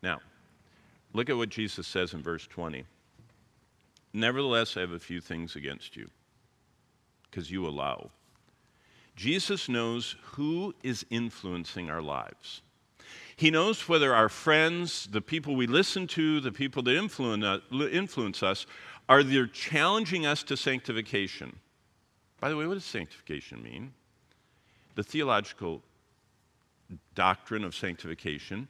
Now, look at what Jesus says in verse 20. Nevertheless, I have a few things against you, because you allow. Jesus knows who is influencing our lives. He knows whether our friends, the people we listen to, the people that influence us, are they challenging us to sanctification. By the way, what does sanctification mean? The theological doctrine of sanctification.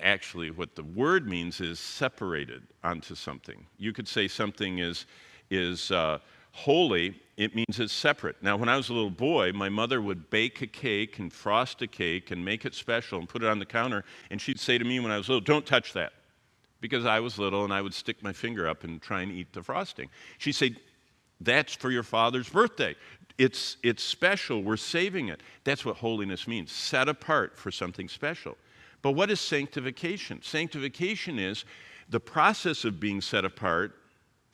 Actually, what the word means is separated onto something. You could say something is holy, it means it's separate. Now, when I was a little boy, my mother would bake a cake and frost a cake and make it special and put it on the counter, and she'd say to me when I was little, "Don't touch that," because I was little and I would stick my finger up and try and eat the frosting. She'd say, "That's for your father's birthday. It's special, we're saving it." That's what holiness means, set apart for something special. But what is sanctification? Sanctification is the process of being set apart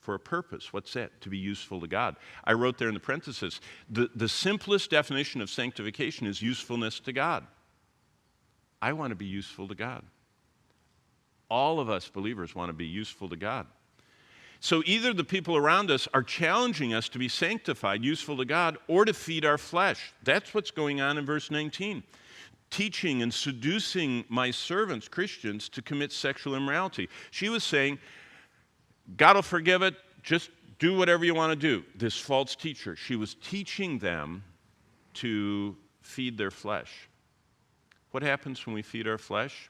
for a purpose. What's that? To be useful to God. I wrote there in the parentheses, the simplest definition of sanctification is usefulness to God. I want to be useful to God. All of us believers want to be useful to God. So either the people around us are challenging us to be sanctified, useful to God, or to feed our flesh. That's what's going on in verse 19. Teaching and seducing my servants, Christians, to commit sexual immorality. She was saying, God will forgive it, just do whatever you want to do. This false teacher, she was teaching them to feed their flesh. What happens when we feed our flesh?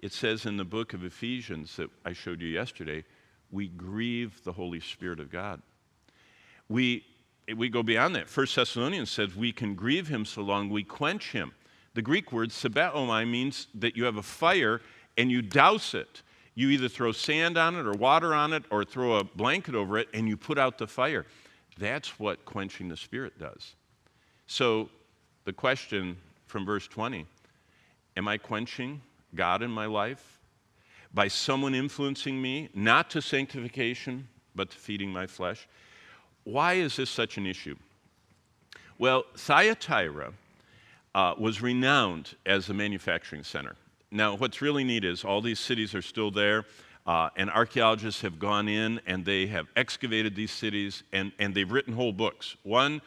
It says in the book of Ephesians that I showed you yesterday, we grieve the Holy Spirit of God. We go beyond that. 1 Thessalonians says we can grieve him so long we quench him. The Greek word sabaomai means that you have a fire and you douse it. You either throw sand on it or water on it or throw a blanket over it and you put out the fire. That's what quenching the Spirit does. So the question from verse 20, am I quenching God in my life by someone influencing me, not to sanctification, but to feeding my flesh? Why is this such an issue? Well, Thyatira was renowned as a manufacturing center. Now, what's really neat is all these cities are still there, and archaeologists have gone in and they have excavated these cities, and they've written whole books. One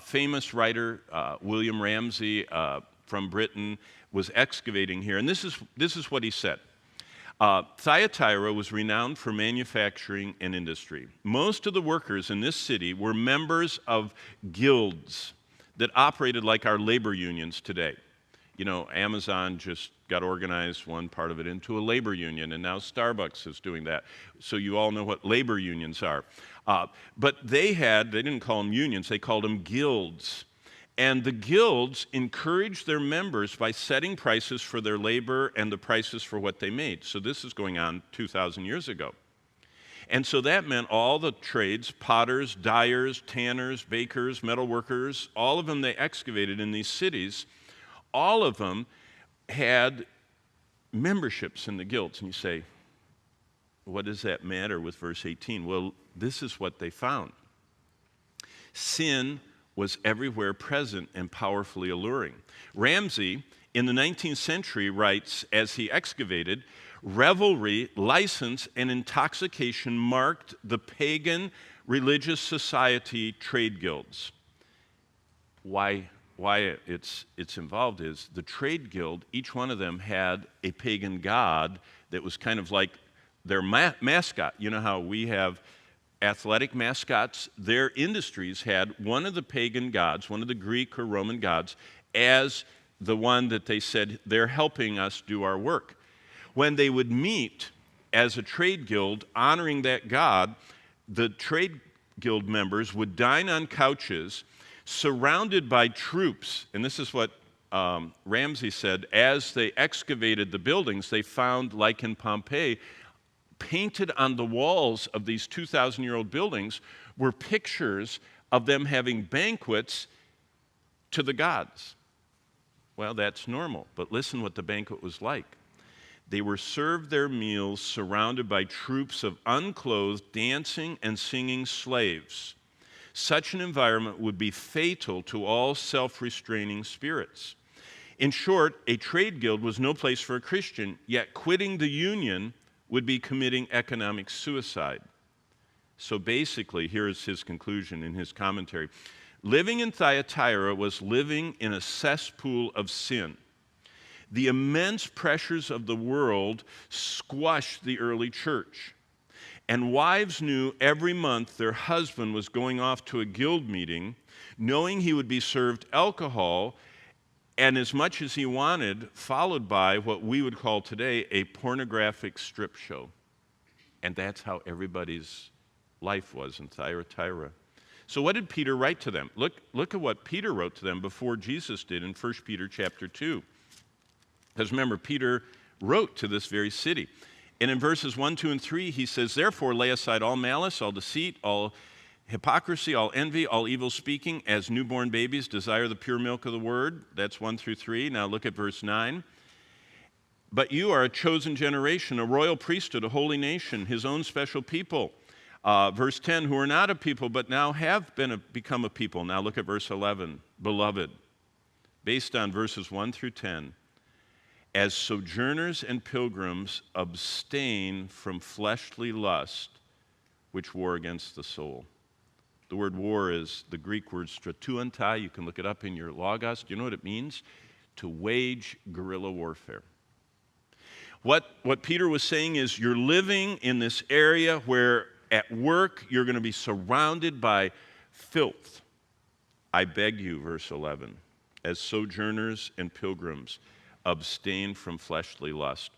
famous writer, William Ramsay from Britain, was excavating here, and this is what he said. Thyatira was renowned for manufacturing and industry. Most of the workers in this city were members of guilds that operated like our labor unions today. You know, Amazon just got organized, one part of it, into a labor union, and now Starbucks is doing that. So you all know what labor unions are. But they didn't call them unions, they called them guilds. And the guilds encouraged their members by setting prices for their labor and the prices for what they made. So this is going on 2,000 years ago. And so that meant all the trades, potters, dyers, tanners, bakers, metal workers, all of them they excavated in these cities, all of them had memberships in the guilds. And you say, what does that matter with verse 18? Well, this is what they found. Sin was everywhere present and powerfully alluring. Ramsay, in the 19th century, writes, as he excavated, revelry, license, and intoxication marked the pagan religious society trade guilds. Why it's involved is the trade guild, each one of them had a pagan god that was kind of like their mascot. You know how we have athletic mascots? Their industries had one of the pagan gods, one of the Greek or Roman gods, as the one that they said, they're helping us do our work. When they would meet as a trade guild honoring that god, the trade guild members would dine on couches surrounded by troops. And this is what Ramsay said, as they excavated the buildings, they found, like in Pompeii, painted on the walls of these 2,000-year-old buildings were pictures of them having banquets to the gods. Well, that's normal, but listen what the banquet was like. They were served their meals surrounded by troops of unclothed, dancing and singing slaves. Such an environment would be fatal to all self-restraining spirits. In short, a trade guild was no place for a Christian, yet quitting the union would be committing economic suicide. So basically, here's his conclusion in his commentary. Living in Thyatira was living in a cesspool of sin. The immense pressures of the world squashed the early church. And wives knew every month their husband was going off to a guild meeting, knowing he would be served alcohol and as much as he wanted, followed by what we would call today a pornographic strip show. And that's how everybody's life was in Thyatira. So what did Peter write to them? Look at what Peter wrote to them before Jesus did in 1 Peter chapter 2. Because remember, Peter wrote to this very city. And in verses 1, 2, and 3, he says, "Therefore lay aside all malice, all deceit, all hypocrisy, all envy, all evil speaking, as newborn babies desire the pure milk of the word." That's 1 through 3. Now look at verse 9. "But you are a chosen generation, a royal priesthood, a holy nation, his own special people." Verse 10, "Who are not a people, but now have become a people." Now look at verse 11. "Beloved," based on verses 1 through 10, "as sojourners and pilgrims abstain from fleshly lust, which war against the soul." The word war is the Greek word stratuantai. You can look it up in your Logos. Do you know what it means? To wage guerrilla warfare. What Peter was saying is, you're living in this area where at work you're going to be surrounded by filth. "I beg you," verse 11, "as sojourners and pilgrims, abstain from fleshly lust."